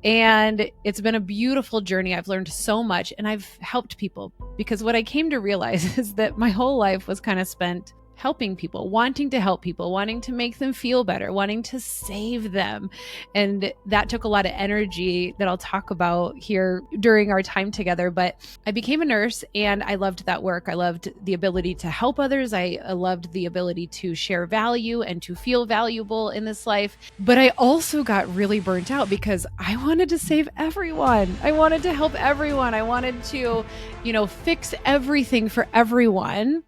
And it's been a beautiful journey. I've learned so much and I've helped people because what I came to realize is that my whole life was kind of spent helping people, wanting to help people, wanting to make them feel better, wanting to save them. And that took a lot of energy that I'll talk about here during our time together. But I became a nurse and I loved that work. I loved the ability to help others. I loved the ability to share value and to feel valuable in this life. But I also got really burnt out because I wanted to save everyone. I wanted to help everyone. I wanted to, fix everything for everyone.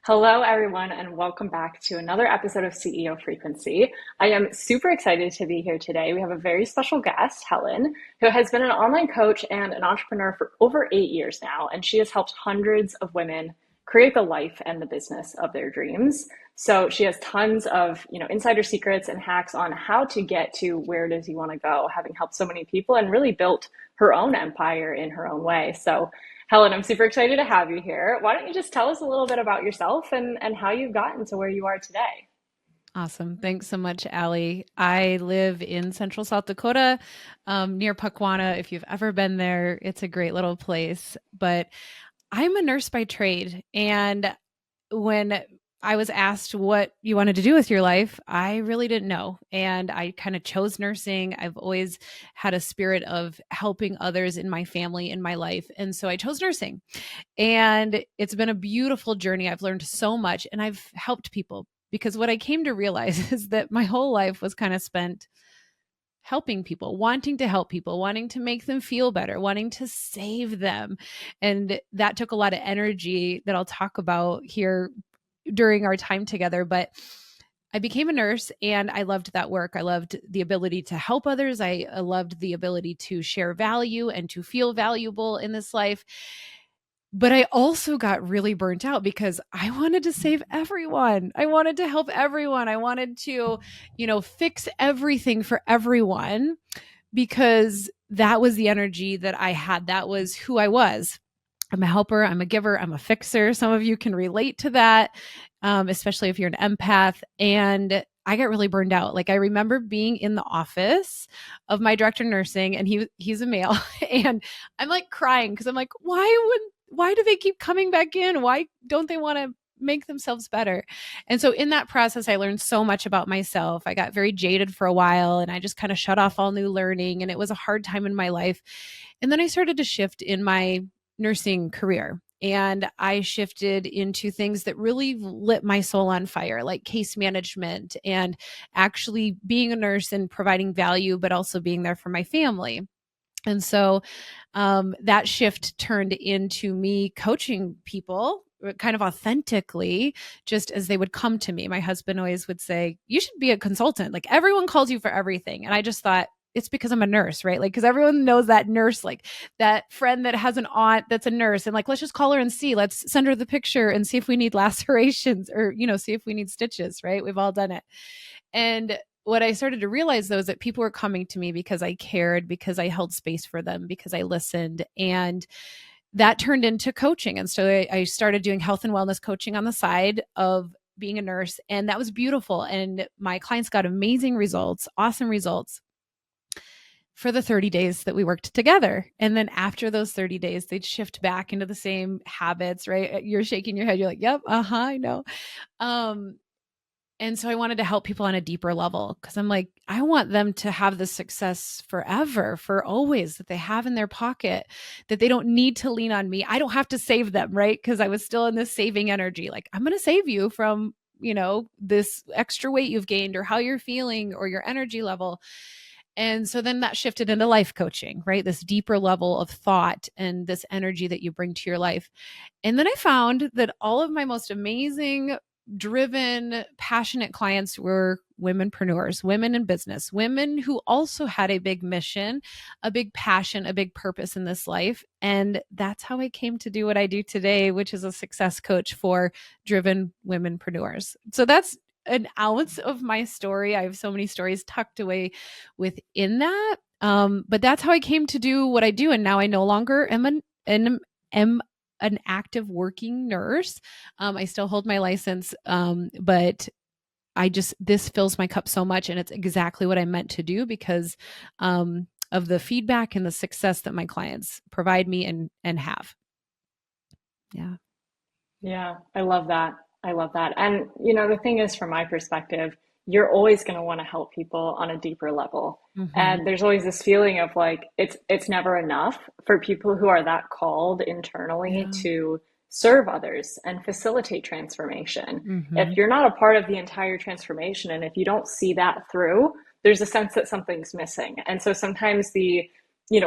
Hello, everyone, and welcome back to another episode of CEO Frequency. I am super excited to be here today. We have a very special guest, Helen, who has been an online coach and an entrepreneur for over 8 years now, and she has helped hundreds of women create the life and the business of their dreams. So she has tons of, insider secrets and hacks on how to get to where it is you want to go, having helped so many people and really built her own empire in her own way. So Helen, I'm super excited to have you here. Why don't you just tell us a little bit about yourself and how you've gotten to where you are today? Awesome. Thanks so much, Allie. I live in central South Dakota, near Puckwana. If you've ever been there, it's a great little place. But I'm a nurse by trade. And when I was asked what you wanted to do with your life, I really didn't know. And I kind of chose nursing. I've always had a spirit of helping others in my family, in my life. And so I chose nursing. And it's been a beautiful journey. I've learned so much and I've helped people because what I came to realize is that my whole life was kind of spent helping people, wanting to help people, wanting to make them feel better, wanting to save them. And that took a lot of energy that I'll talk about here during our time together. But I became a nurse and I loved that work. I loved the ability to help others. I loved the ability to share value and to feel valuable in this life. But I also got really burnt out because I wanted to save everyone. I wanted to help everyone. I wanted to, fix everything for everyone because that was the energy that I had. That was who I was. I'm a helper, I'm a giver, I'm a fixer. Some of you can relate to that, especially if you're an empath. And I got really burned out. Like I remember being in the office of my director of nursing, and he's a male, and I'm like crying because I'm like, why do they keep coming back in? Why don't they want to make themselves better? And so in that process, I learned so much about myself. I got very jaded for a while and I just kind of shut off all new learning. And it was a hard time in my life. And then I started to shift in my nursing career. And I shifted into things that really lit my soul on fire, like case management and actually being a nurse and providing value, but also being there for my family. And so that shift turned into me coaching people kind of authentically, just as they would come to me. My husband always would say, you should be a consultant. Like everyone calls you for everything. And I just thought, it's because I'm a nurse, right? Like, because everyone knows that nurse, like that friend that has an aunt that's a nurse, and like, let's just call her and see. Let's send her the picture and see if we need lacerations or, see if we need stitches, right? We've all done it. And what I started to realize though is that people were coming to me because I cared, because I held space for them, because I listened. And that turned into coaching. And so I started doing health and wellness coaching on the side of being a nurse. And that was beautiful. And my clients got amazing results, awesome results for the 30 days that we worked together. And then after those 30 days, they'd shift back into the same habits, right? You're shaking your head. You're like, yep, I know. And so I wanted to help people on a deeper level because I'm like, I want them to have the success forever, for always, that they have in their pocket, that they don't need to lean on me. I don't have to save them, right? Because I was still in this saving energy. Like, I'm going to save you from, this extra weight you've gained or how you're feeling or your energy level. And so then that shifted into life coaching, right? This deeper level of thought and this energy that you bring to your life. And then I found that all of my most amazing, driven, passionate clients were womenpreneurs, women in business, women who also had a big mission, a big passion, a big purpose in this life. And that's how I came to do what I do today, which is a success coach for driven womenpreneurs. So that's an ounce of my story. I have so many stories tucked away within that. But that's how I came to do what I do. And now I no longer am an active working nurse. I still hold my license, but this fills my cup so much, and it's exactly what I meant to do because of the feedback and the success that my clients provide me and have. Yeah. Yeah, I love that. I love that. And, the thing is, from my perspective, you're always going to want to help people on a deeper level. Mm-hmm. And there's always this feeling of like it's never enough for people who are that called internally Yeah. to serve others and facilitate transformation. If Mm-hmm. you're not a part of the entire transformation and if you don't see that through, there's a sense that something's missing. And so sometimes the,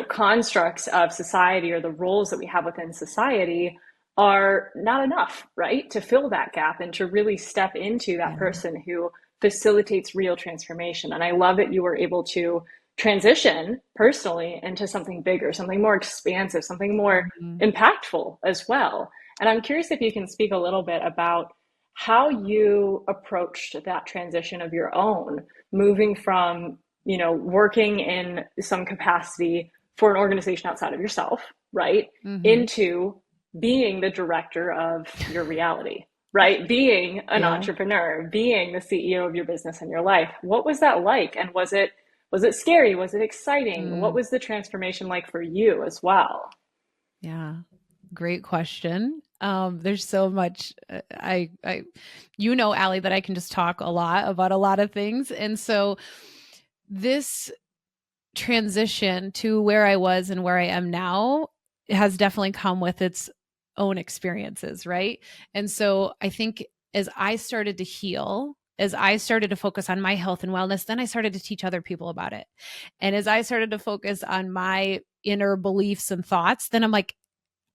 constructs of society or the roles that we have within society are not enough, right? To fill that gap and to really step into that Yeah. person who facilitates real transformation. And I love that you were able to transition personally into something bigger, something more expansive, something more Mm-hmm. impactful as well. And I'm curious if you can speak a little bit about how you approached that transition of your own, moving from, working in some capacity for an organization outside of yourself, right? Mm-hmm. Into being the director of your reality, right? Being an Yeah. entrepreneur, being the CEO of your business and your life. What was that like? And was it scary? Was it exciting? What Mm. was the transformation like for you as well? Yeah. Great question. There's so much Allie, that I can just talk a lot about a lot of things. And so this transition to where I was and where I am now has definitely come with its own experiences, right? And so I think as I started to heal, as I started to focus on my health and wellness, then I started to teach other people about it. And as I started to focus on my inner beliefs and thoughts, then I'm like,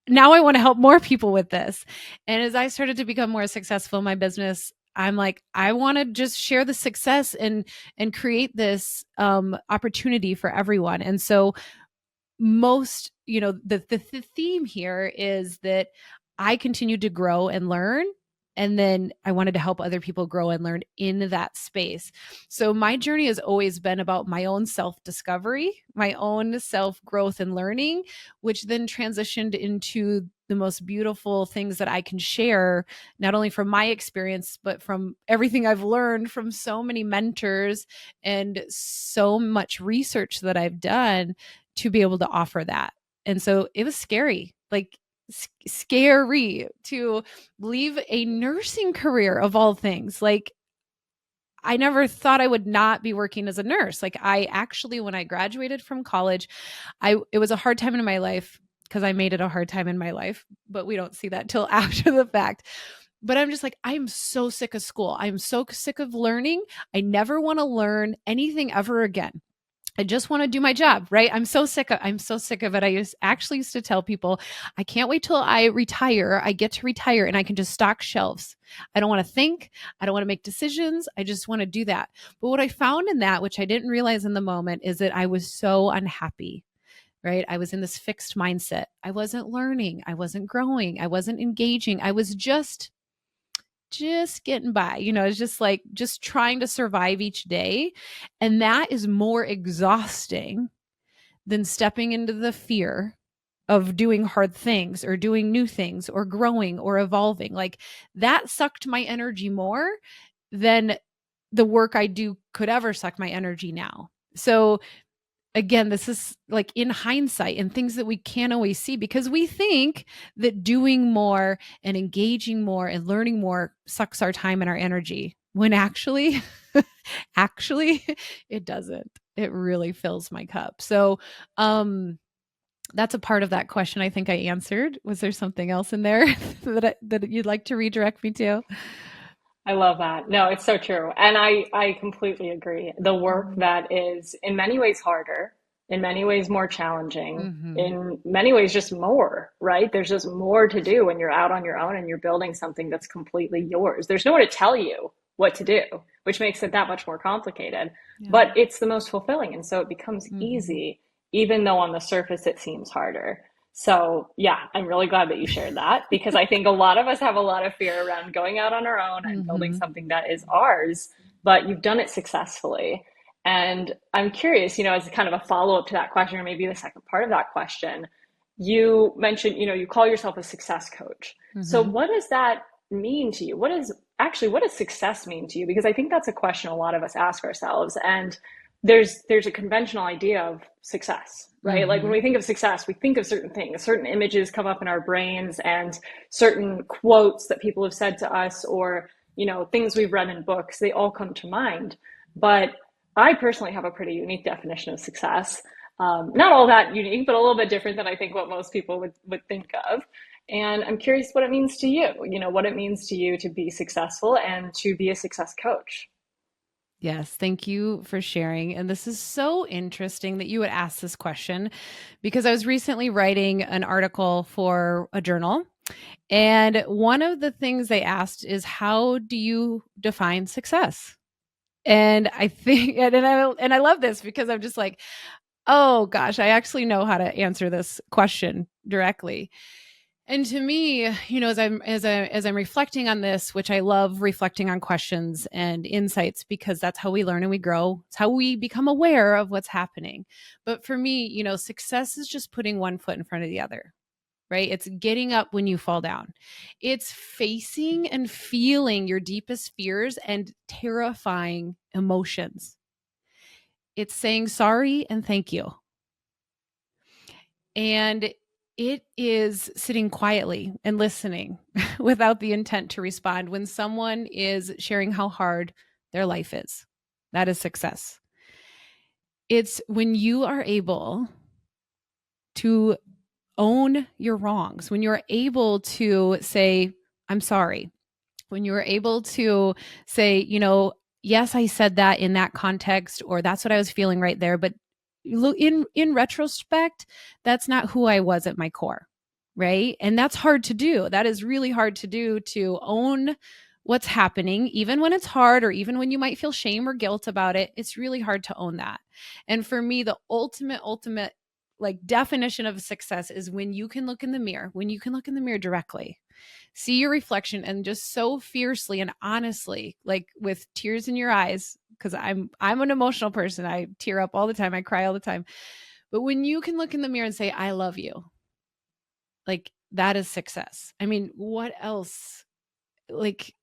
now I want to help more people with this. And as I started to become more successful in my business, I'm like, I want to just share the success and create this opportunity for everyone. And so most, the theme here is that I continue to grow and learn. And then I wanted to help other people grow and learn in that space. So my journey has always been about my own self discovery, my own self growth and learning, which then transitioned into the most beautiful things that I can share, not only from my experience, but from everything I've learned from so many mentors and so much research that I've done to be able to offer that. And so it was scary, like scary to leave a nursing career of all things. Like I never thought I would not be working as a nurse. Like I actually, when I graduated from college, it was a hard time in my life because I made it a hard time in my life, but we don't see that till after the fact. But I'm just like, I'm so sick of school. I'm so sick of learning. I never want to learn anything ever again. I just want to do my job, right? I'm so sick of it. Actually used to tell people, I can't wait till I retire. I get to retire and I can just stock shelves. I don't want to think. I don't want to make decisions. I just want to do that. But what I found in that, which I didn't realize in the moment, is that I was so unhappy, right? I was in this fixed mindset. I wasn't learning. I wasn't growing. I wasn't engaging. I was just getting by. It's just like just trying to survive each day. And that is more exhausting than stepping into the fear of doing hard things or doing new things or growing or evolving. Like that sucked my energy more than the work I do could ever suck my energy now. So again, this is like in hindsight and things that we can't always see because we think that doing more and engaging more and learning more sucks our time and our energy when actually, actually it doesn't. It really fills my cup. So, that's a part of that question I think I answered. Was there something else in there that you'd like to redirect me to? I love that. No, it's so true. And I completely agree. The work Mhm. that is in many ways harder, in many ways more challenging, Mhm. in many ways just more, right? There's just more to do when you're out on your own and you're building something that's completely yours. There's no one to tell you what to do, which makes it that much more complicated. Yeah. But it's the most fulfilling. And so it becomes Mhm. easy, even though on the surface it seems harder. So, yeah, I'm really glad that you shared that because I think a lot of us have a lot of fear around going out on our own and building Mhm. something that is ours, but you've done it successfully. And I'm curious, as kind of a follow up to that question, or maybe the second part of that question, you mentioned, you call yourself a success coach. So, Mhm. what does that mean to you? What does success mean to you? Because I think that's a question a lot of us ask ourselves. And there's a conventional idea of success, right? Like when Mm-hmm. we think of success, we think of certain things, certain images come up in our brains, and certain quotes that people have said to us, or things we've read in books, they all come to mind. But I personally have a pretty unique definition of success. Not all that unique, but a little bit different than I think what most people would think of. And I'm curious what it means to you, what it means to you to be successful and to be a success coach. Yes, thank you for sharing. And this is so interesting that you would ask this question because I was recently writing an article for a journal. And one of the things they asked is, how do you define success? And I think, and I love this because I'm just like, oh gosh, I actually know how to answer this question directly. And to me, as I'm reflecting on this, which I love reflecting on questions and insights because that's how we learn and we grow. It's how we become aware of what's happening. But for me, success is just putting one foot in front of the other, right? It's getting up when you fall down. It's facing and feeling your deepest fears and terrifying emotions. It's saying sorry and thank you. And it is sitting quietly and listening without the intent to respond when someone is sharing how hard their life is. That is success. It's when you are able to own your wrongs, when you're able to say, I'm sorry, when you're able to say, yes, I said that in that context, or that's what I was feeling right there. But in retrospect, that's not who I was at my core. Right. And that's hard to do. That is really hard to do, to own what's happening, even when it's hard, or even when you might feel shame or guilt about it. It's really hard to own that. And for me, the ultimate like definition of success is when you can look in the mirror, when you can look in the mirror directly, see your reflection, and just so fiercely and honestly, like with tears in your eyes, because I'm an emotional person. I tear up all the time. I cry all the time. But when you can look in the mirror and say, I love you, like that is success. I mean, what else? Like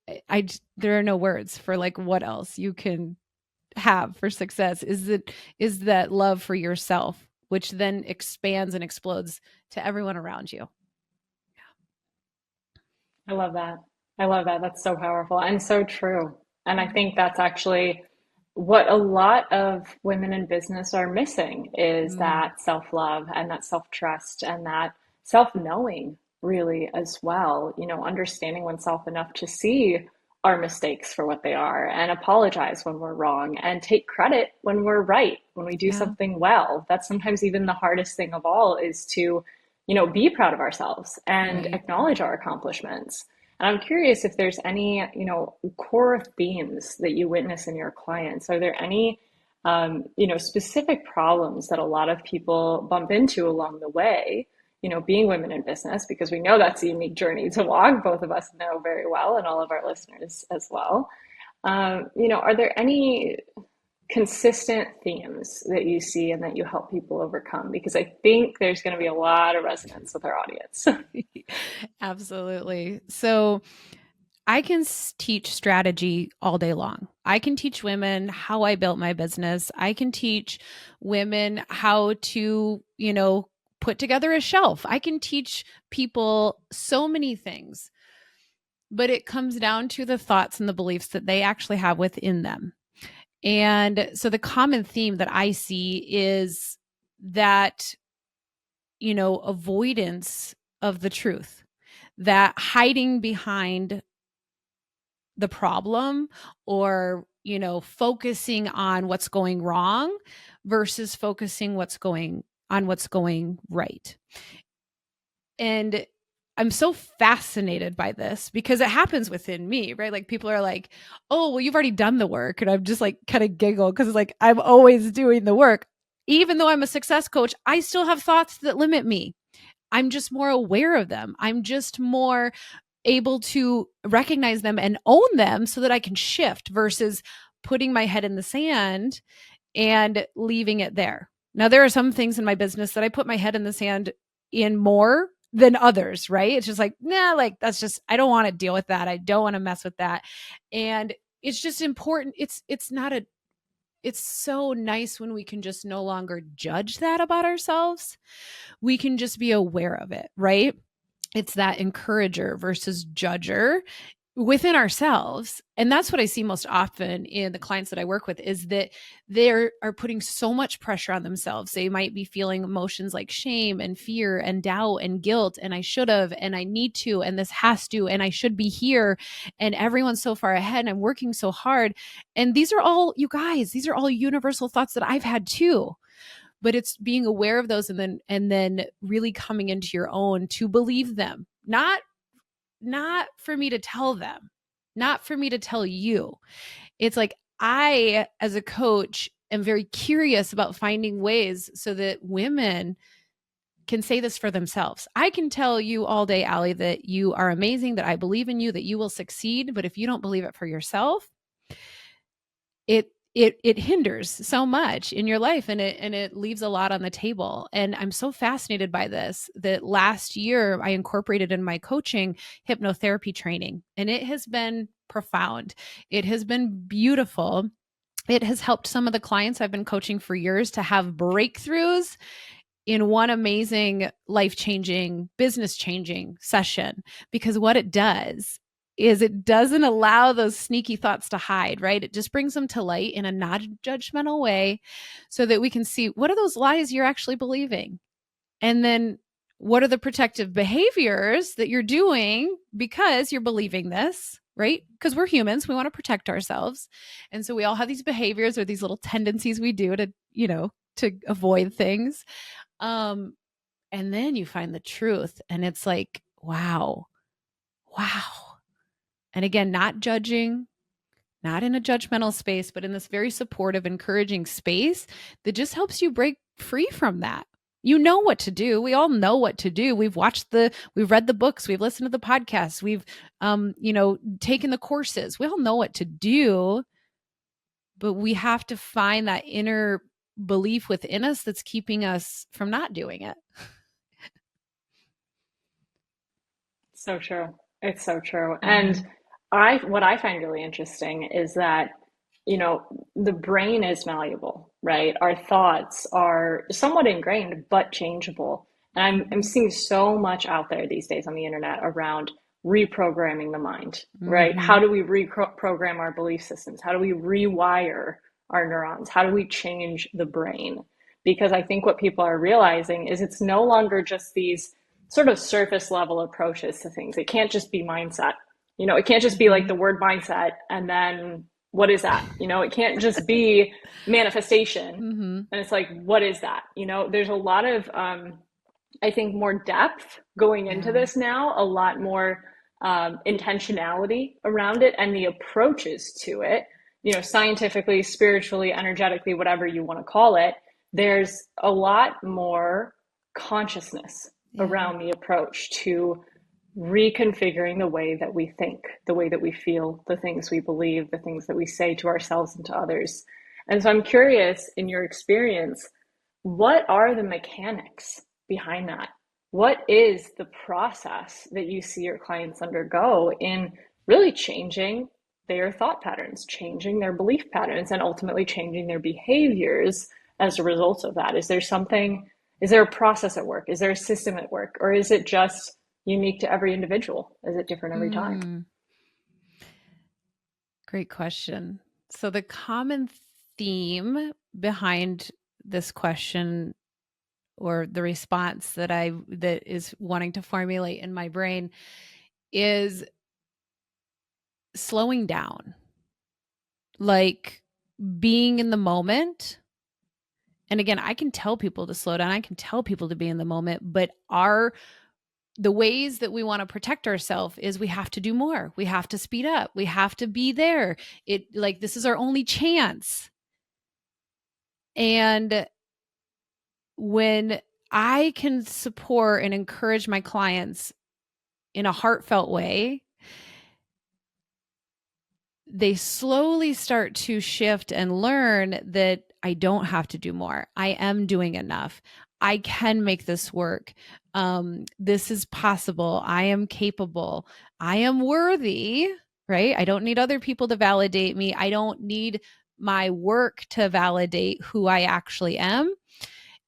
there are no words for like what else you can have for success. Is that love for yourself, which then expands and explodes to everyone around you. I love that. I love that. That's so powerful and so true. And I think that's actually what a lot of women in business are missing is Mm, that self-love and that self-trust and that self-knowing really as well, understanding oneself enough to see our mistakes for what they are and apologize when we're wrong and take credit when we're right, when we do yeah, something well. That's sometimes even the hardest thing of all is to be proud of ourselves and right. acknowledge our accomplishments. And I'm curious if there's any, core themes that you witness in your clients. Are there any, specific problems that a lot of people bump into along the way, being women in business, because we know that's a unique journey to walk, both of us know very well, and all of our listeners as well. Are there any consistent themes that you see and that you help people overcome? Because I think there's going to be a lot of resonance with our audience. Absolutely. So I can teach strategy all day long. I can teach women how I built my business. I can teach women how to, put together a shelf. I can teach people so many things, but it comes down to the thoughts and the beliefs that they actually have within them. And so the common theme that I see is that, avoidance of the truth, that hiding behind the problem, or focusing on what's going wrong versus focusing what's going right. And I'm so fascinated by this because it happens within me, right? Like people are like, oh, well, you've already done the work. And I'm just like kind of giggle because it's like I'm always doing the work. Even though I'm a success coach, I still have thoughts that limit me. I'm just more aware of them. I'm just more able to recognize them and own them so that I can shift versus putting my head in the sand and leaving it there. Now, there are some things in my business that I put my head in the sand in more than others, right? It's just like, nah, like that's just, I don't want to deal with that. I don't want to mess with that. And it's just important. it's so nice when we can just no longer judge that about ourselves. We can just be aware of it, right? It's that encourager versus judger within ourselves. And that's what I see most often in the clients that I work with, is that they are putting so much pressure on themselves. They might be feeling emotions like shame and fear and doubt and guilt, and I should have, and I need to, and this has to, and I should be here, and everyone's so far ahead, and I'm working so hard. And these are all, you guys, these are all universal thoughts that I've had too. But it's being aware of those, and then really coming into your own to believe them. Not for me to tell them, not for me to tell you. It's like, I, as a coach, am very curious about finding ways so that women can say this for themselves. I can tell you all day, Allie, that you are amazing, that I believe in you, that you will succeed. But if you don't believe it for yourself, it hinders so much in your life, and it leaves a lot on the table. And I'm so fascinated by this, that last year I incorporated in my coaching hypnotherapy training, and it has been profound. It has been beautiful. It has helped some of the clients I've been coaching for years to have breakthroughs in one amazing, life-changing, business-changing session. Because what it does is it doesn't allow those sneaky thoughts to hide, right? It just brings them to light in a non-judgmental way, so that we can see, what are those lies you're actually believing? And then what are the protective behaviors that you're doing because you're believing this, right? Because we're humans, we want to protect ourselves. And so we all have these behaviors or these little tendencies we do to, to avoid things. Um, and then you find the truth, and it's like, wow, wow. And again, not judging, not in a judgmental space, but in this very supportive, encouraging space that just helps you break free from that. You know what to do. We all know what to do. We've read the books, we've listened to the podcasts, we've, taken the courses. We all know what to do, but we have to find that inner belief within us that's keeping us from not doing it. So true. It's so true. Mm-hmm. And what I find really interesting is that, the brain is malleable, right? Our thoughts are somewhat ingrained, but changeable. And I'm seeing so much out there these days on the internet around reprogramming the mind, right? Mm-hmm. How do we reprogram our belief systems? How do we rewire our neurons? How do we change the brain? Because I think what people are realizing is it's no longer just these sort of surface level approaches to things. It can't just be mindset. It can't just be like the word mindset and then what is that? It can't just be manifestation. Mm-hmm. And it's like, what is that? There's a lot of, I think, more depth going into Yeah. this now, a lot more intentionality around it and the approaches to it, scientifically, spiritually, energetically, whatever you want to call it. There's a lot more consciousness Yeah. around the approach to reconfiguring the way that we think, the way that we feel, the things we believe, the things that we say to ourselves and to others. And so I'm curious, in your experience, what are the mechanics behind that? What is the process that you see your clients undergo in really changing their thought patterns, changing their belief patterns, and ultimately changing their behaviors as a result of that? Is there a process at work? Is there a system at work? Or is it just unique to every individual? Is it different every time? Mm, great question. So the common theme behind this question, or the response that is wanting to formulate in my brain, is slowing down, like being in the moment. And again, I can tell people to slow down, I can tell people to be in the moment, but the ways that we want to protect ourselves is we have to do more. We have to speed up. We have to be there. This is our only chance. And when I can support and encourage my clients in a heartfelt way, they slowly start to shift and learn that I don't have to do more. I am doing enough. I can make this work. This is possible. I am capable. I am worthy, right? I don't need other people to validate me. I don't need my work to validate who I actually am.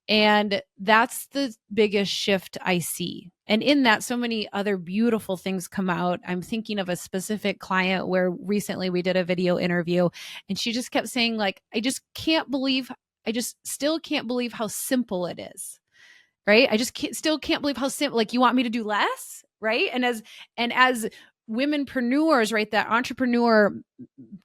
And that's the biggest shift I see. And in that, so many other beautiful things come out. I'm thinking of a specific client where recently we did a video interview, and she just kept saying, like, I just still can't believe how simple it is. Right. I just still can't believe how simple, like, you want me to do less. Right. And as womenpreneurs, right, that entrepreneur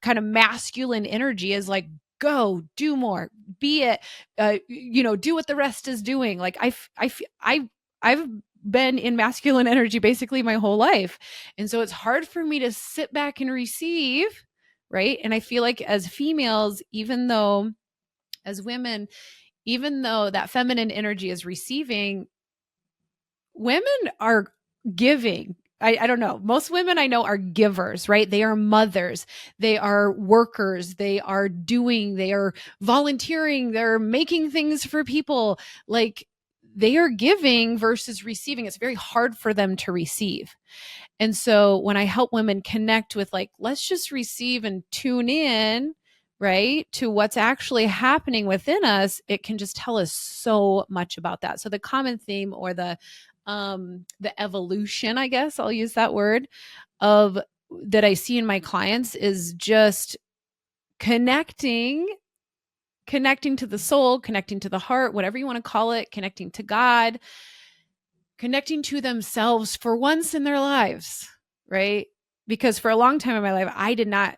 kind of masculine energy is like, go do more, be it, do what the rest is doing. Like I've been in masculine energy basically my whole life. And so it's hard for me to sit back and receive. Right. And I feel like as females, as women, even though that feminine energy is receiving, women are giving. I don't know. Most women I know are givers, right? They are mothers. They are workers. They are volunteering. They're making things for people. Like, they are giving versus receiving. It's very hard for them to receive. And so when I help women connect with, like, let's just receive and tune in, right, to what's actually happening within us, it can just tell us so much about that. So the common theme, or the evolution, I guess I'll use that word, of that I see in my clients is just connecting to the soul, connecting to the heart, whatever you want to call it, connecting to God, connecting to themselves for once in their lives, right? Because for a long time in my life, I did not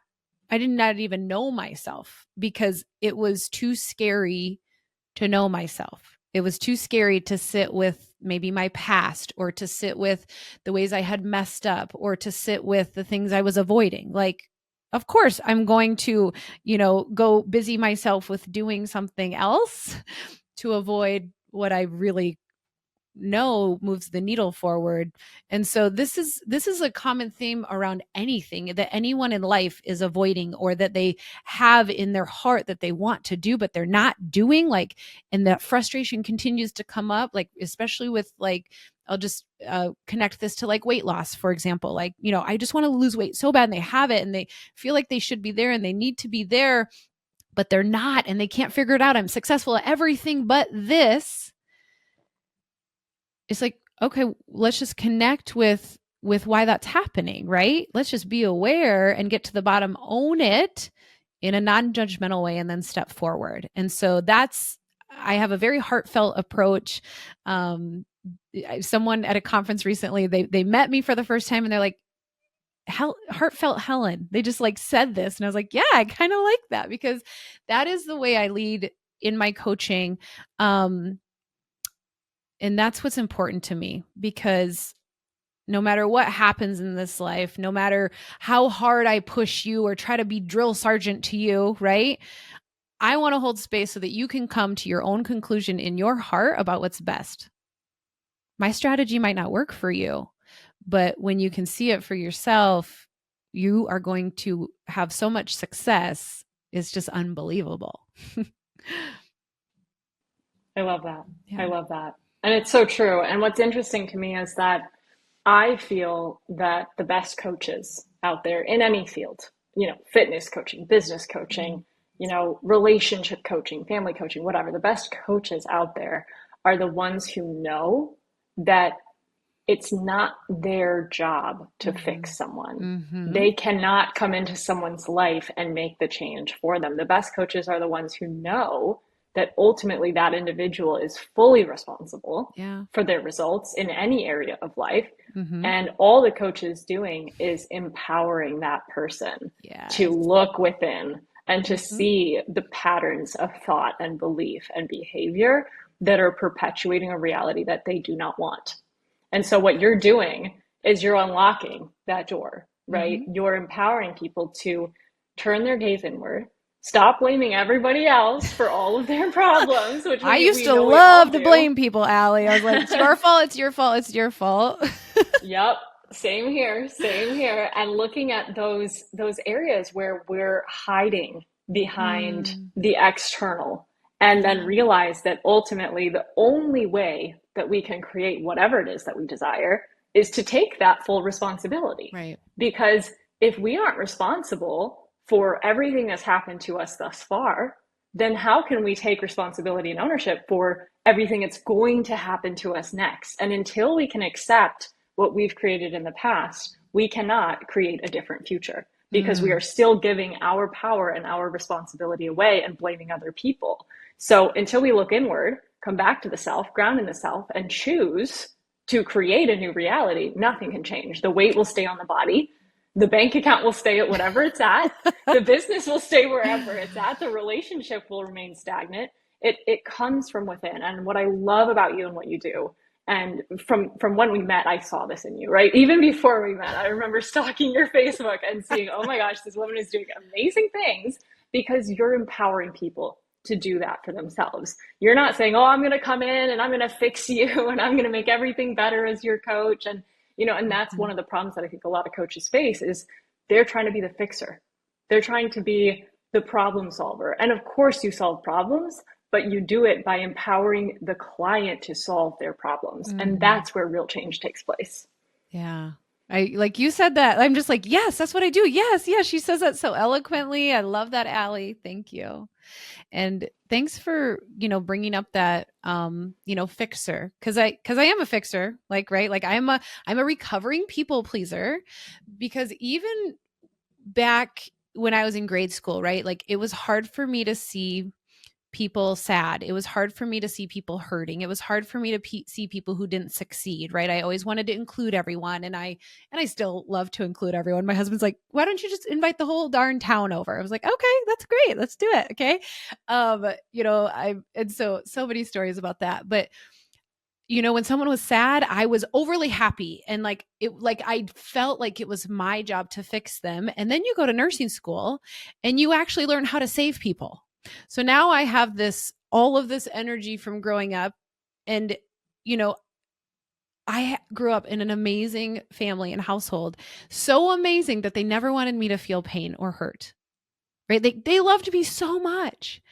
even know myself, because it was too scary to know myself. It was too scary to sit with maybe my past, or to sit with the ways I had messed up, or to sit with the things I was avoiding. Like, of course, I'm going to, go busy myself with doing something else to avoid what I really know moves the needle forward. And so this is a common theme around anything that anyone in life is avoiding, or that they have in their heart that they want to do but they're not doing. Like, and that frustration continues to come up, like, especially with, like, I'll just connect this to, like, weight loss, for example. Like, I just want to lose weight so bad, and they have it, and they feel like they should be there, and they need to be there, but they're not, and they can't figure it out. I'm successful at everything but this. It's like, okay, let's just connect with why that's happening, right? Let's just be aware and get to the bottom, own it in a non-judgmental way, and then step forward. And so I have a very heartfelt approach. Someone at a conference recently, they met me for the first time, and they're like, heartfelt Helen. They just, like, said this, and I was like, yeah, I kind of like that, because that is the way I lead in my coaching. And that's what's important to me, because no matter what happens in this life, no matter how hard I push you or try to be drill sergeant to you, right? I want to hold space so that you can come to your own conclusion in your heart about what's best. My strategy might not work for you, but when you can see it for yourself, you are going to have so much success. It's just unbelievable. I love that. I Yeah. love that. And it's so true. And what's interesting to me is that I feel that the best coaches out there in any field, fitness coaching, business Mhm. coaching, relationship coaching, family coaching, whatever, the best coaches out there are the ones who know that it's not their job to fix Mhm. someone. Mhm. They cannot come into someone's life and make the change for them. The best coaches are the ones who know that ultimately that individual is fully responsible Yeah. for their results in any area of life. Mhm. And all the coach is doing is empowering that person to Yes. look within and to Mhm. see the patterns of thought and belief and behavior that are perpetuating a reality that they do not want. And so what you're doing is you're unlocking that door, right? Mhm. You're empowering people to turn their gaze inward, stop blaming everybody else for all of their problems, which I we, used we to know we all love to do. blame people, Allie. I was like, it's your fault, it's your fault, it's your fault. Yep, same here, same here. And looking at those areas where we're hiding behind Mm, the external, and then yeah. realize that ultimately the only way that we can create whatever it is that we desire is to take that full responsibility. Right. Because if we aren't responsible for everything that's happened to us thus far, then how can we take responsibility and ownership for everything that's going to happen to us next? And until we can accept what we've created in the past, we cannot create a different future because we are Mm, still giving our power and our responsibility away and blaming other people. So until we look inward, come back to the self, ground in the self, and choose to create a new reality, nothing can change. The weight will stay on the body. The bank account will stay at whatever it's at. The business will stay wherever it's at. The relationship will remain stagnant. It comes from within. And what I love about you and what you do, and from when we met, I saw this in you, right? Even before we met, I remember stalking your Facebook and seeing, oh my gosh, this woman is doing amazing things because you're empowering people to do that for themselves. You're not saying, oh, I'm going to come in and I'm going to fix you and I'm going to make everything better as your coach. And, and that's one mhm. of the problems that I think a lot of coaches face is they're trying to be the fixer. They're trying to be the problem solver. And of course you solve problems, but you do it by empowering the client to solve their problems. And Mhm. that's where real change takes place. Yeah. I like you said that. I'm just like, yes, that's what I do. Yes, yes. She says that so eloquently. I love that, Allie. Thank you. And thanks for, bringing up that fixer, cuz I am a fixer, like, right? Like I'm a recovering people pleaser because even back when I was in grade school, right? Like it was hard for me to see people sad. It was hard for me to see people hurting. It was hard for me to see people who didn't succeed, right? I always wanted to include everyone, and I still love to include everyone. My husband's like, "Why don't you just invite the whole darn town over?" I was like, "Okay, that's great. Let's do it." Okay. I and so many stories about that. But when someone was sad, I was overly happy and like I felt like it was my job to fix them. And then you go to nursing school and you actually learn how to save people. So now I have this all of this energy from growing up, and you know, I grew up in an amazing family and household. So amazing that they never wanted me to feel pain or hurt. Right? They loved me so much.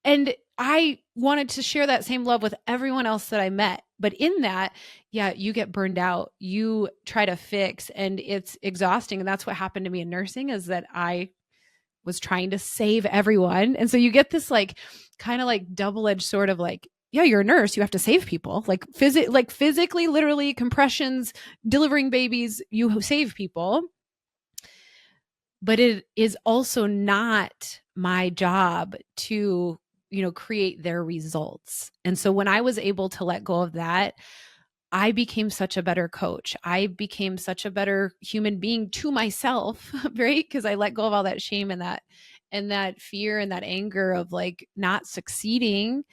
And I wanted to share that same love with everyone else that I met. But in that, yeah, you get burned out. You try to fix and it's exhausting. And that's what happened to me in nursing is that I was trying to save everyone. And so you get this like kind of like double-edged sort of like, yeah, you're a nurse, you have to save people. Like physically, literally compressions, delivering babies, you save people. But it is also not my job to create their results. And so when I was able to let go of that, I became such a better coach. I became such a better human being to myself, right? Because I let go of all that shame and that fear and that anger of like not succeeding.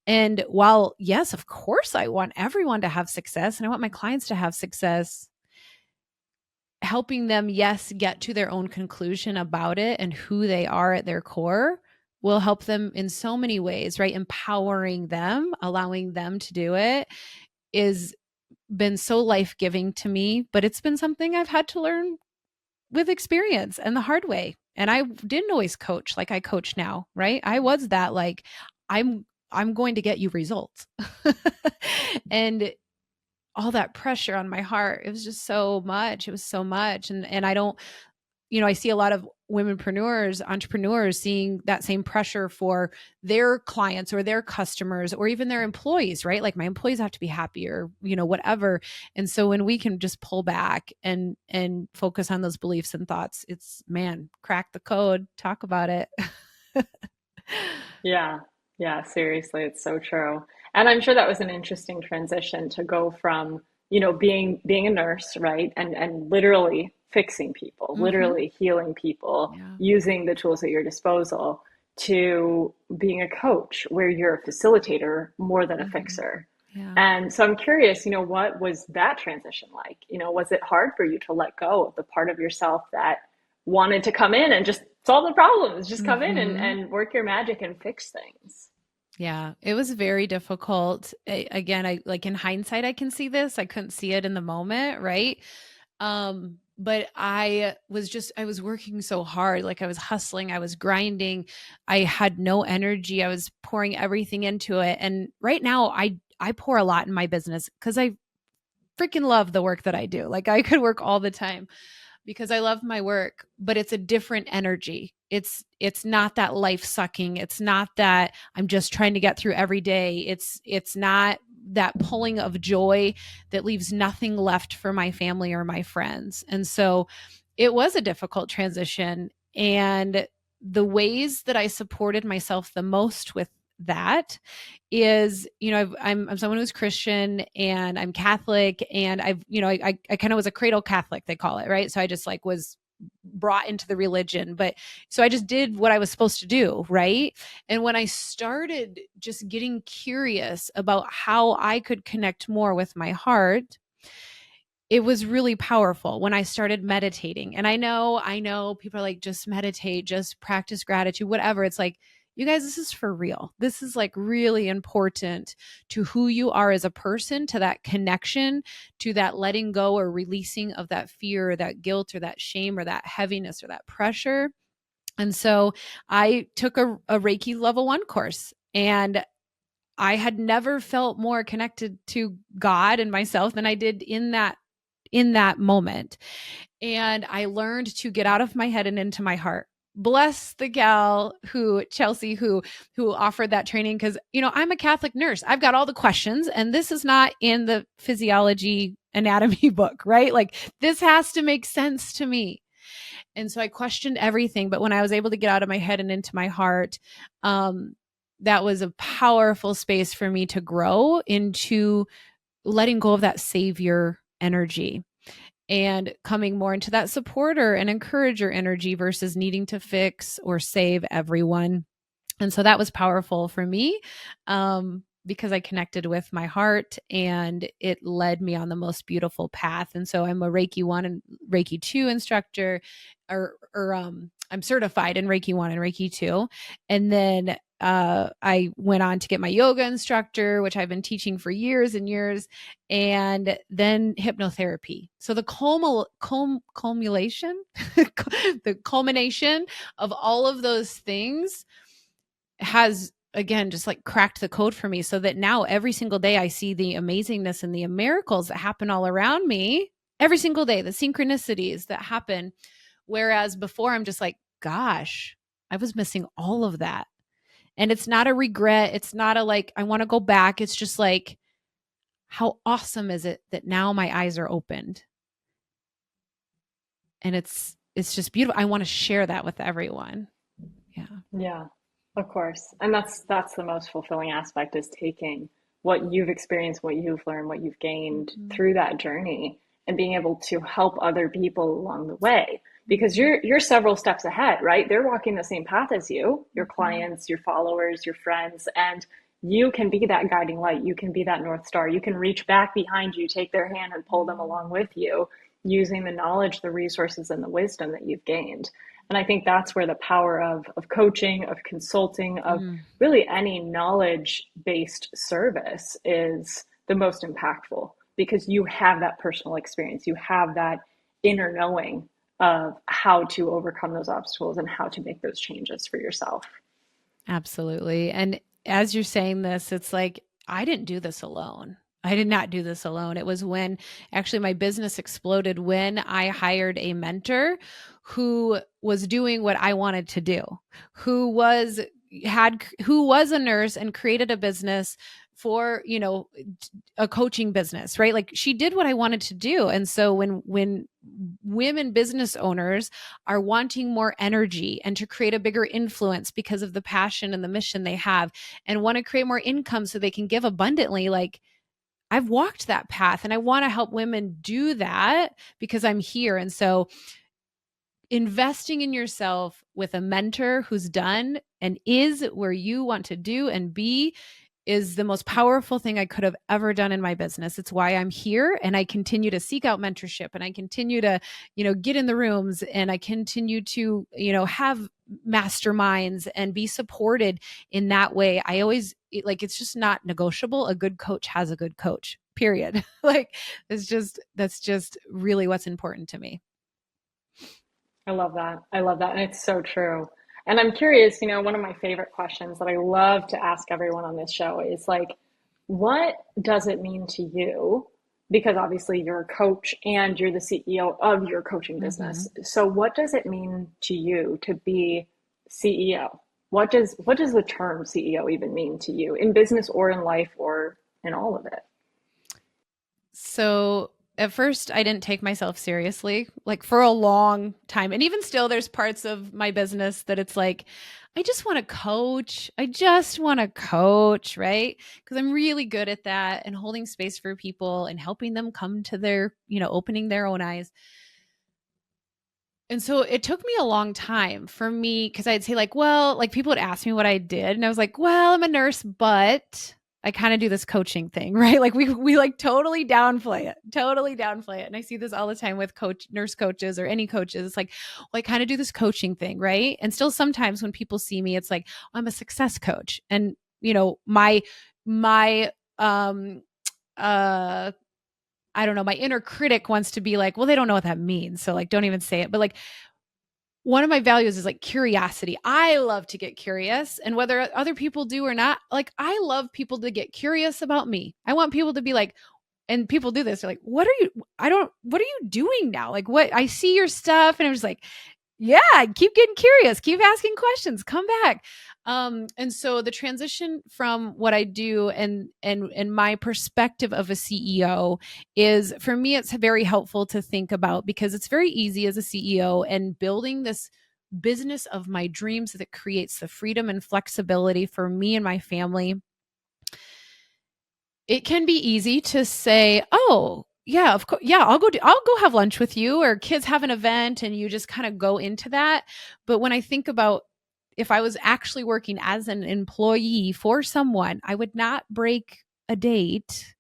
And while yes, of course I want everyone to have success and I want my clients to have success, helping them, yes, get to their own conclusion about it and who they are at their core will help them in so many ways, right? Empowering them, allowing them to do it is been so life-giving to me, but it's been something I've had to learn with experience and the hard way. And I didn't always coach like I coach now, right? I was that like I'm going to get you results. And all that pressure on my heart, it was just so much. It was so much. And I don't, I see a lot of womenpreneurs, entrepreneurs seeing that same pressure for their clients or their customers or even their employees, right? Like my employees have to be happy or, whatever. And so when we can just pull back and focus on those beliefs and thoughts, it's man, crack the code, talk about it. Yeah, yeah, seriously, it's so true. And I'm sure that was an interesting transition to go from, being a nurse, right? And literally fixing people, Mhm. literally healing people, Yeah. using the tools at your disposal to being a coach where you're a facilitator more than a Mhm. fixer. Yeah. And so I'm curious, what was that transition like? Was it hard for you to let go of the part of yourself that wanted to come in and just solve the problems, just come in Mhm. and work your magic and fix things? Yeah, it was very difficult. Again, I like in hindsight, I can see this. I couldn't see it in the moment, right? But I was working so hard. Like I was hustling, I was grinding. I had no energy. I was pouring everything into it. And right now I pour a lot in my business because I freaking love the work that I do. Like I could work all the time. because I love my work, but it's a different energy. It's not that life sucking. It's not that I'm just trying to get through every day. It's not that pulling of joy that leaves nothing left for my family or my friends. And so it was a difficult transition. And the ways that I supported myself the most with that is, I'm someone who's Christian and I'm Catholic, and I kind of was a cradle Catholic, they call it, right? So I just like was brought into the religion, but so I just did what I was supposed to do, right? And when I started just getting curious about how I could connect more with my heart, it was really powerful when I started meditating. And I know people are like, just meditate, just practice gratitude, whatever. It's like, you guys, this is for real. This is like really important to who you are as a person, to that connection, to that letting go or releasing of that fear or that guilt or that shame or that heaviness or that pressure. And so I took a Reiki level 1 course, and I had never felt more connected to God and myself than I did in that moment. And I learned to get out of my head and into my heart. Bless the gal Chelsea, who offered that training, because I'm a Catholic nurse. I've got all the questions, and this is not in the physiology anatomy book, right? Like, this has to make sense to me. And so I questioned everything. But when I was able to get out of my head and into my heart, that was a powerful space for me to grow into letting go of that savior energy and coming more into that supporter and encourager energy versus needing to fix or save everyone. And so that was powerful for me, because I connected with my heart, and it led me on the most beautiful path. And so I'm a Reiki 1 and Reiki 2 instructor, or I'm certified in Reiki 1 and Reiki 2. And then I went on to get my yoga instructor, which I've been teaching for years and years, and then hypnotherapy. So the culmination, the culmination of all of those things has, again, just like cracked the code for me, so that now every single day I see the amazingness and the miracles that happen all around me every single day, the synchronicities that happen. Whereas before I'm just like, gosh, I was missing all of that. And it's not a regret. It's not a like, I want to go back. It's just like, how awesome is it that now my eyes are opened? And it's just beautiful. I want to share that with everyone. Yeah. Yeah, of course. And that's the most fulfilling aspect, is taking what you've experienced, what you've learned, what you've gained Mm-hmm. through that journey and being able to help other people along the way. Because you're several steps ahead, right? They're walking the same path as you, your Mm-hmm. clients, your followers, your friends, and you can be that guiding light. You can be that North Star. You can reach back behind you, take their hand and pull them along with you using the knowledge, the resources, and the wisdom that you've gained. And I think that's where the power of coaching, of consulting, of Mm, really any knowledge based service is the most impactful, because you have that personal experience. You have that inner knowing of how to overcome those obstacles and how to make those changes for yourself. absolutely. And as you're saying this, it's like, I didn't do this alone. I did not do this alone. It was when actually my business exploded, when I hired a mentor who was doing what I wanted to do, who was a nurse and created a business for, a coaching business, right? Like, she did what I wanted to do. And so when women business owners are wanting more energy and to create a bigger influence because of the passion and the mission they have, and want to create more income so they can give abundantly, like, I've walked that path and I want to help women do that because I'm here. And so investing in yourself with a mentor who's done and is where you want to do and be is the most powerful thing I could have ever done in my business. It's why I'm here, and I continue to seek out mentorship, and I continue to, get in the rooms, and I continue to, have masterminds and be supported in that way. I always like, it's just not negotiable. A good coach has a good coach, period. Like, that's just really what's important to me. I love that. I love that. And it's so true. And I'm curious, one of my favorite questions that I love to ask everyone on this show is like, what does it mean to you because obviously you're a coach and you're the CEO of your coaching Mm-hmm. business. So what does it mean to you to be CEO? What does the term CEO even mean to you in business or in life or in all of it? So at first, I didn't take myself seriously, like for a long time. And even still, there's parts of my business that it's like, I just want to coach. I just want to coach, right? Because I'm really good at that and holding space for people and helping them come to their, opening their own eyes. And so it took me a long time for me because I'd say, like, well, like people would ask me what I did. And I was like, well, I'm a nurse, but I kind of do this coaching thing, right? Like we like totally downplay it, totally downplay it. And I see this all the time with nurse coaches or any coaches. It's like, well, I kind of do this coaching thing, right? And still sometimes when people see me, it's like, oh, I'm a success coach. And my uh I don't know, my inner critic wants to be like, well, they don't know what that means. So like don't even say it. But like one of my values is like curiosity. I love to get curious, and whether other people do or not, like I love people to get curious about me. I want people to be like, and people do this. They're like, what are you, what are you doing now? Like what, I see your stuff and I'm just like, yeah, keep getting curious, keep asking questions, come back. And so the transition from what I do and my perspective of a CEO is, for me, it's very helpful to think about, because it's very easy as a CEO and building this business of my dreams that creates the freedom and flexibility for me and my family. It can be easy to say, "Oh, yeah, of course, yeah, I'll go have lunch with you," or kids have an event and you just kind of go into that. But when I think about, if I was actually working as an employee for someone, I would not break a date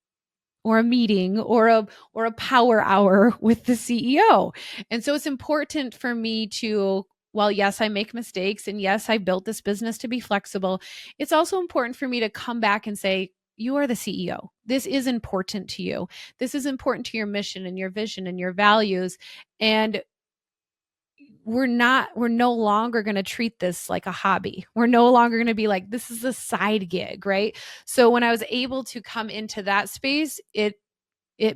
or a meeting or a power hour with the CEO. And so it's important for me to, while yes, I make mistakes and yes, I built this business to be flexible, it's also important for me to come back and say, you are the CEO. This is important to you. This is important to your mission and your vision and your values. And we're no longer going to treat this like a hobby. We're no longer going to be like, this is a side gig, right? So when I was able to come into that space, it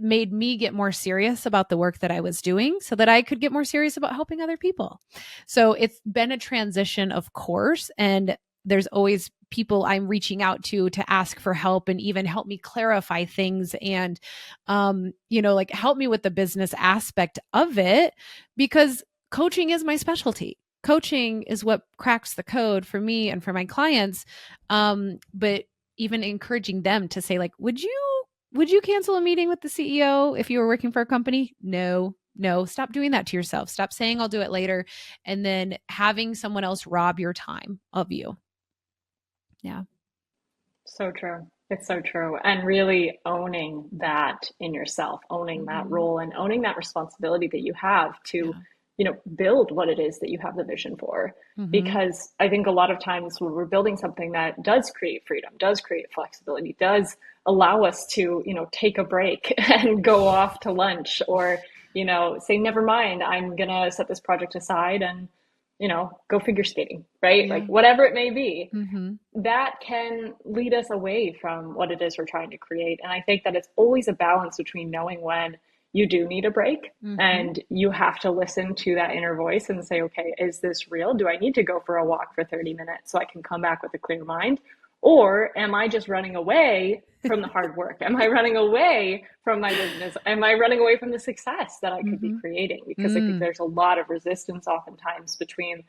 made me get more serious about the work that I was doing so that I could get more serious about helping other people. So it's been a transition, of course, and there's always people I'm reaching out to ask for help and even help me clarify things and like help me with the business aspect of it, because coaching is my specialty. Coaching is what cracks the code for me and for my clients. But even encouraging them to say, like, would you cancel a meeting with the CEO if you were working for a company? No, no, stop doing that to yourself. Stop saying I'll do it later and then having someone else rob your time of you. Yeah. So true. It's so true. And really owning that in yourself, owning that Mm-hmm. role and owning that responsibility that you have to, Yeah. build what it is that you have the vision for. Mm-hmm. Because I think a lot of times when we're building something that does create freedom, does create flexibility, does allow us to, take a break and go off to lunch or, say, never mind, I'm gonna set this project aside and, go figure skating, right? Like Yeah. whatever it may be, Mm-hmm. that can lead us away from what it is we're trying to create. And I think that it's always a balance between knowing when you do need a break Mm-hmm. and you have to listen to that inner voice and say, okay, is this real? Do I need to go for a walk for 30 minutes so I can come back with a clear mind? Or am I just running away from the hard work? Am I running away from my business? Am I running away from the success that I could be Mm-hmm. creating? Because I think Mm. there's a lot of resistance oftentimes between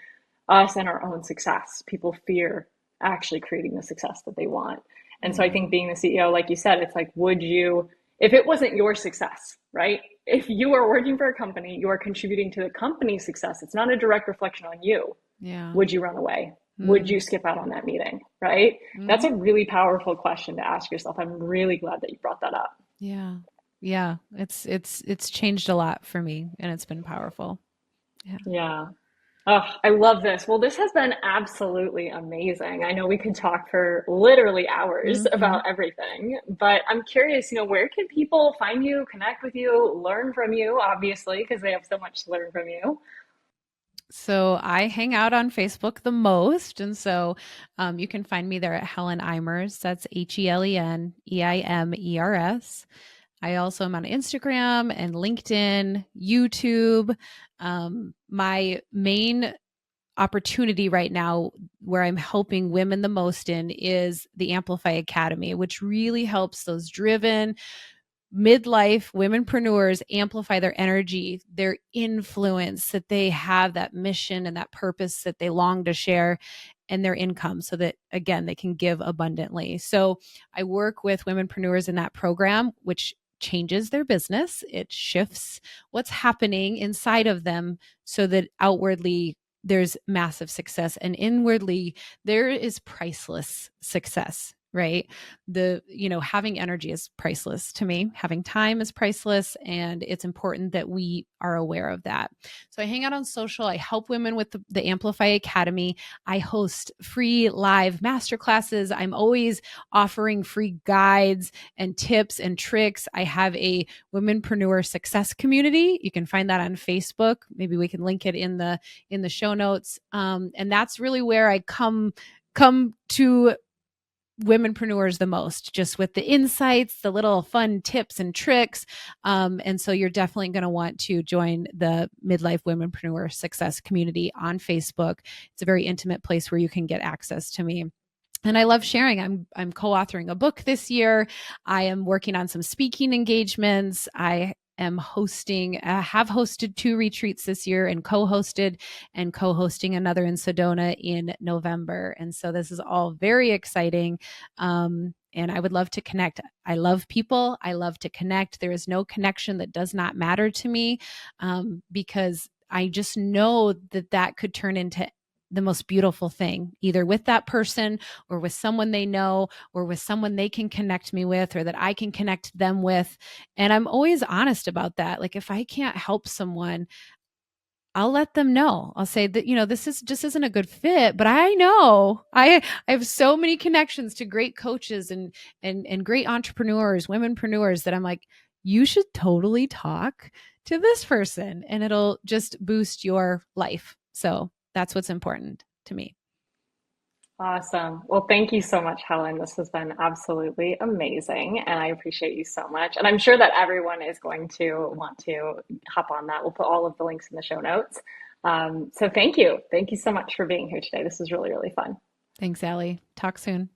us and our own success. People fear actually creating the success that they want. And so I Yeah. think being the CEO, like you said, it's like, would you, if it wasn't your success, right? If you are working for a company, you are contributing to the company's success. It's not a direct reflection on you. Yeah. Would you run away? Would Mm. you skip out on that meeting? Right? That's Mm-hmm. a really powerful question to ask yourself. I'm really glad that you brought that up. Yeah. Yeah. It's changed a lot for me and it's been powerful. Yeah. Yeah. Oh, I love this. Well, this has been absolutely amazing. I know we could talk for literally hours Mm-hmm. about everything, but I'm curious, where can people find you, connect with you, learn from you, obviously, because they have so much to learn from you. So I hang out on Facebook the most. And so you can find me there at Helen Eimers. That's HelenEimers. I also am on Instagram and LinkedIn, YouTube. My main opportunity right now where I'm helping women the most in is the Amplify Academy, which really helps those driven midlife womenpreneurs amplify their energy, their influence, that they have that mission and that purpose that they long to share, and their income so that, again, they can give abundantly. So I work with womenpreneurs in that program, which changes their business. It shifts what's happening inside of them so that outwardly there's massive success and inwardly there is priceless success, right? Having energy is priceless to me. Having time is priceless, and it's important that we are aware of that. So I hang out on social. I help women with the Amplify Academy. I host free live masterclasses. I'm always offering free guides and tips and tricks. I have a womenpreneur success community. You can find that on Facebook. Maybe we can link it in the show notes. And that's really where I come to womenpreneurs the most, just with the insights, the little fun tips and tricks. And so you're definitely going to want to join the Midlife Womenpreneur Success community on Facebook. It's a very intimate place where you can get access to me. And I love sharing. I'm co-authoring a book this year. I am working on some speaking engagements. I am have hosted 2 retreats this year and co-hosting another in Sedona in November. And so this is all very exciting. And I would love to connect. I love people. I love to connect. There is no connection that does not matter to me, because I just know that could turn into the most beautiful thing, either with that person or with someone they know or with someone they can connect me with or that I can connect them with. And I'm always honest about that. Like if I can't help someone, I'll let them know. I'll say that, this just isn't a good fit, but I know I have so many connections to great coaches and great entrepreneurs, womenpreneurs that I'm like, you should totally talk to this person and it'll just boost your life. So that's what's important to me. Awesome. Well, thank you so much, Helen. This has been absolutely amazing, and I appreciate you so much. And I'm sure that everyone is going to want to hop on that. We'll put all of the links in the show notes. So thank you. Thank you so much for being here today. This was really, really fun. Thanks, Allie. Talk soon.